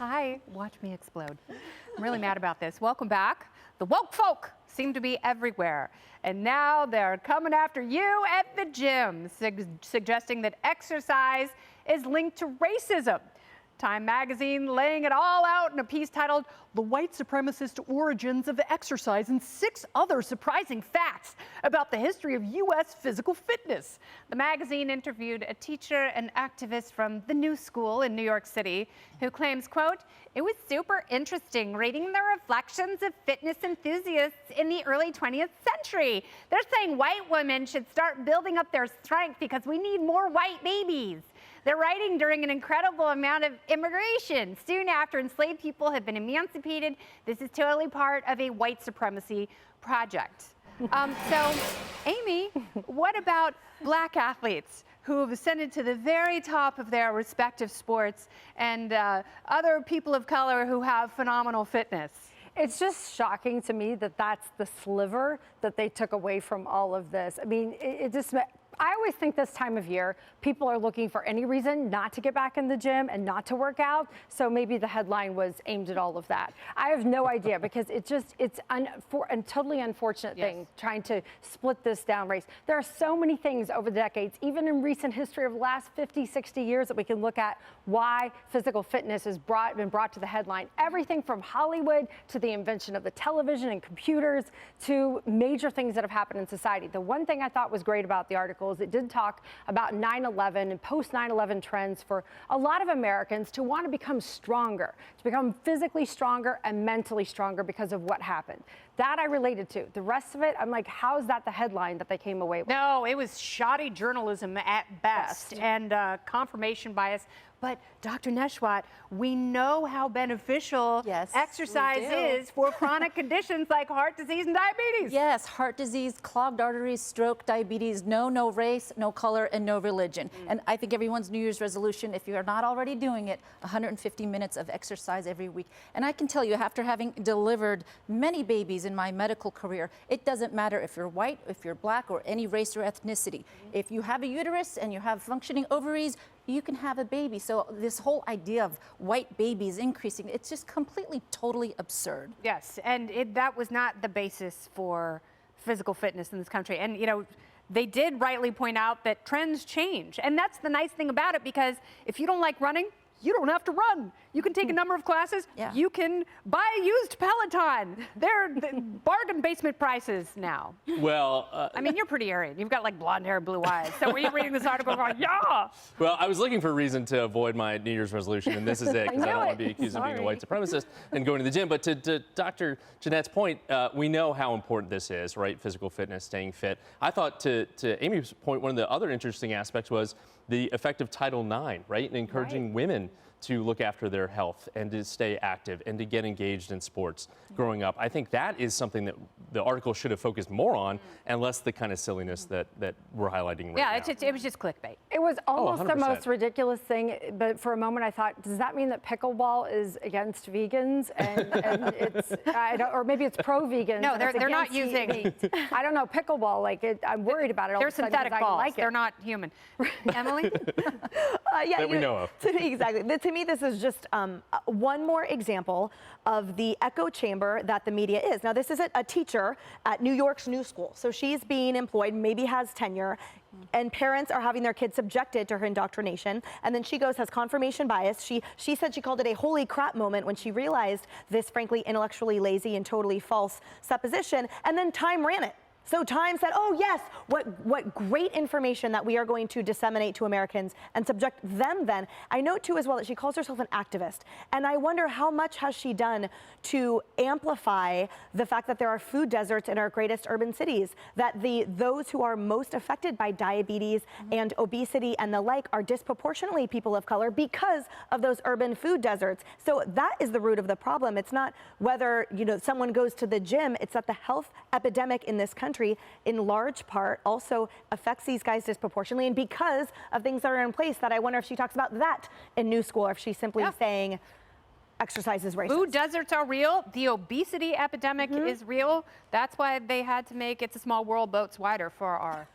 Hi, watch me explode. I'm really mad about this. Welcome back. The woke folk seem to be everywhere. And now they're coming after you at the gym, suggesting that exercise is linked to racism. Time magazine laying it all out in a piece titled "The White Supremacist Origins of Exercise and 6 Other Surprising Facts About the History of U.S. Physical Fitness." The magazine interviewed a teacher and activist from the New School in New York City who claims, quote, "It was super interesting reading the reflections of fitness enthusiasts in the early 20th century. They're saying white women should start building up their strength because we need more white babies. They're writing during an incredible amount of immigration, soon after enslaved people have been emancipated. This is totally part of a white supremacy project." So, Amy, what about black athletes who have ascended to the very top of their respective sports and other people of color who have phenomenal fitness? It's just shocking to me that that's the sliver that they took away from all of this. I mean, I always think this time of year, people are looking for any reason not to get back in the gym and not to work out. So maybe the headline was aimed at all of that. I have no idea because it's a totally unfortunate thing trying to split this down race. There are so many things over the decades, even in recent history of the last 50, 60 years that we can look at why physical fitness has been brought to the headline. Everything from Hollywood to the invention of the television and computers to major things that have happened in society. The one thing I thought was great about the article is it did talk about 9/11 and post 9/11 trends for a lot of Americans to want to become stronger, to become physically stronger and mentally stronger because of what happened. That I related to. The rest of it, I'm like, how's that the headline that they came away with? No, it was shoddy journalism at best and confirmation bias. But Dr. Neshwat, we know how beneficial exercise is for chronic conditions like heart disease and diabetes. Yes, heart disease, clogged arteries, stroke, diabetes, no race, no color, and no religion. And I think everyone's New Year's resolution, if you are not already doing it, 150 minutes of exercise every week. And I can tell you, after having delivered many babies in my medical career, it doesn't matter if you're white, if you're black, or any race or ethnicity. If you have a uterus and you have functioning ovaries, you can have a baby. So this whole idea of white babies increasing, it's just completely, totally absurd. Yes, and that was not the basis for physical fitness in this country. And, you know, they did rightly point out that trends change. And that's the nice thing about it, because if you don't like running, you don't have to run. You can take a number of classes. You can buy a used Peloton. They're bargain basement prices now. Well, I mean, you're pretty Aryan. You've got like blonde hair, blue eyes. So were you reading this article going, yeah? Well, I was looking for a reason to avoid my New Year's resolution, and this is it, because I don't want to be accused of being a white supremacist and going to the gym. But to Dr. Jeanette's point, we know how important this is, right? Physical fitness, staying fit. I thought to Amy's point, one of the other interesting aspects was the effect of Title IX, right? And encouraging women to look after their health and to stay active and to get engaged in sports growing up. I think that is something that the article should have focused more on and less the kind of silliness that we're highlighting right now. It was just clickbait. It was almost the most ridiculous thing, but for a moment I thought, does that mean that pickleball is against vegans and it's, or maybe it's pro-vegan? No, they're not using meat. I don't know, pickleball, I'm worried about it all They're of a sudden synthetic balls. like They're not human. Emily? That we know of. Exactly. To me, this is just one more example of the echo chamber that the media is. Now, this is a teacher at New York's New School. So she's being employed, maybe has tenure, and parents are having their kids subjected to her indoctrination. And then she has confirmation bias. She said she called it a holy crap moment when she realized this, frankly, intellectually lazy and totally false supposition. And then Time ran it. So Time said, oh yes, what great information that we are going to disseminate to Americans and subject them then. I know too as well that she calls herself an activist. And I wonder how much has she done to amplify the fact that there are food deserts in our greatest urban cities, that those who are most affected by diabetes and obesity and the like are disproportionately people of color because of those urban food deserts. So that is the root of the problem. It's not whether someone goes to the gym, it's that the health epidemic in this country in large part also affects these guys disproportionately, and because of things that are in place that I wonder if she talks about that in New School, or if she's simply saying exercise is racist. Food deserts are real. The obesity epidemic is real. That's why they had to make It's a Small World boats wider for our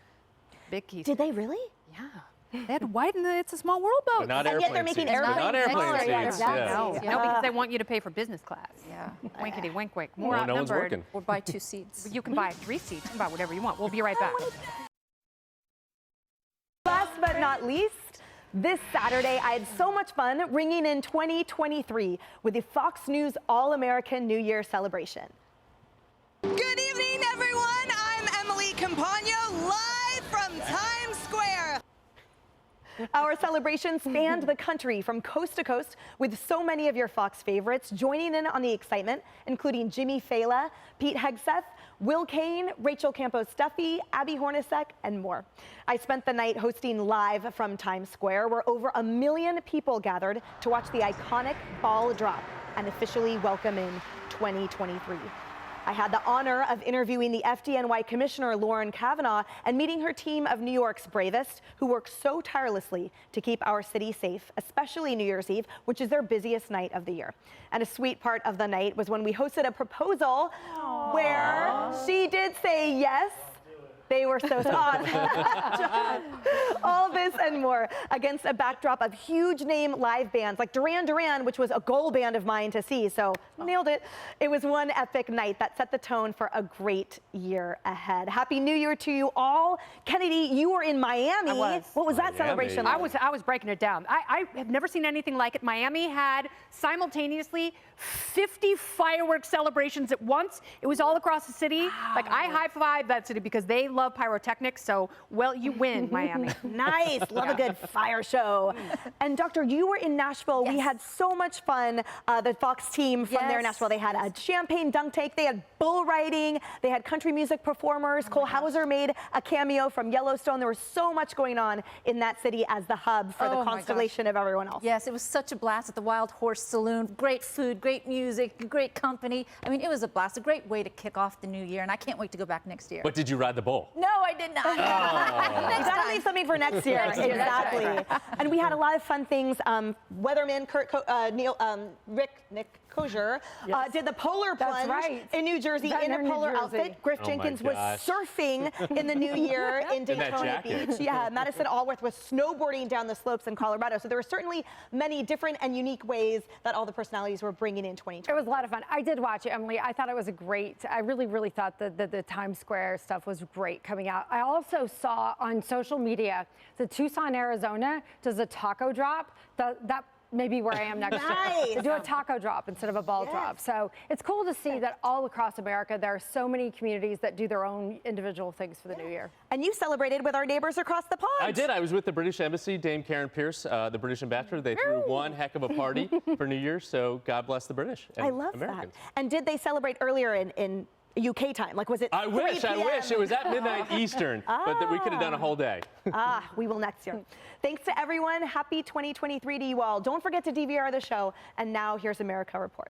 big keys. Did they really? Yeah. They had to widen the It's a Small World boat. But not And yet they're airplane making seats. But airplanes not airplane smaller. seats. Yeah, exactly. Yeah. No, Yeah. no, because they want you to pay for business class. Yeah. Winkety wink wink. More Well, no one's outnumbered. working. Or buy 2 seats. You can buy 3 seats. You can buy whatever you want. We'll be right back. Last but not least, this Saturday, I had so much fun ringing in 2023 with the Fox News All-American New Year celebration. Good evening, everyone. I'm Emily Campagno, live from Times Square. Our celebration spanned the country from coast to coast with so many of your Fox favorites joining in on the excitement, including Jimmy Fallon, Pete Hegseth, Will Kane, Rachel Campos-Duffy, Abby Hornacek, and more. I spent the night hosting live from Times Square, where over 1 million people gathered to watch the iconic ball drop and officially welcome in 2023. I had the honor of interviewing the FDNY Commissioner Lauren Kavanaugh and meeting her team of New York's bravest, who work so tirelessly to keep our city safe, especially New Year's Eve, which is their busiest night of the year. And a sweet part of the night was when we hosted a proposal where she did say yes. They were so soft. All this and more against a backdrop of huge name live bands like Duran Duran, which was a goal band of mine to see, so nailed it. It was one epic night that set the tone for a great year ahead. Happy New Year to you all. Kennedy, you were in Miami. I was. What was that Miami. celebration I like? was breaking it down. I have never seen anything like it. Miami had simultaneously 50 fireworks celebrations at once. It was all across the city. Like, I high-five that city because they love pyrotechnics. So, well, you win, Miami. Nice. Love a good fire show. And Doctor, you were in Nashville. We Yes. had so much fun. The Fox team from there in Yes. Nashville, they had a champagne dunk tank. They had bull riding. They had country music performers. Cole Hauser made a cameo from Yellowstone. There was so much going on in that city as the hub for Oh the my gosh. constellation of everyone else. Yes, it was such a blast at the Wild Horse Saloon. Great food, great music, great company. I mean, it was a blast, a great way to kick off the new year, and I can't wait to go back next year. But did you ride the bull? No, I did not. You gotta leave something for next year. Next year, that's Exactly. And we had a lot of fun things. Weatherman Nick Kosher did the polar That's plunge right. in New Jersey Down in there a in New polar Jersey. outfit. Griff Oh my Jenkins was gosh. surfing in the new year in that Daytona jacket. Beach. Yeah, Madison Allworth was snowboarding down the slopes in Colorado. So there were certainly many different and unique ways that all the personalities were bringing in 2020. It was a lot of fun. I did watch it, Emily. I thought it was a great, I really thought that the Times Square stuff was great coming out. I also saw on social media that Tucson, Arizona does a taco drop. That may be where I am next year. Nice. To do a taco drop instead of a ball drop. So it's cool to see that all across America, there are so many communities that do their own individual things for the new year. And you celebrated with our neighbors across the pond. I did. I was with the British Embassy, Dame Karen Pierce, the British ambassador. They threw one heck of a party for New Year's, so God bless the British and I love Americans. that. And did they celebrate earlier in UK time? Like, was it I 3 wish. p.m.? It was at midnight Eastern, but we could have done a whole day. We will next year. Thanks to everyone. Happy 2023 to you all. Don't forget to DVR the show. And now here's America Report.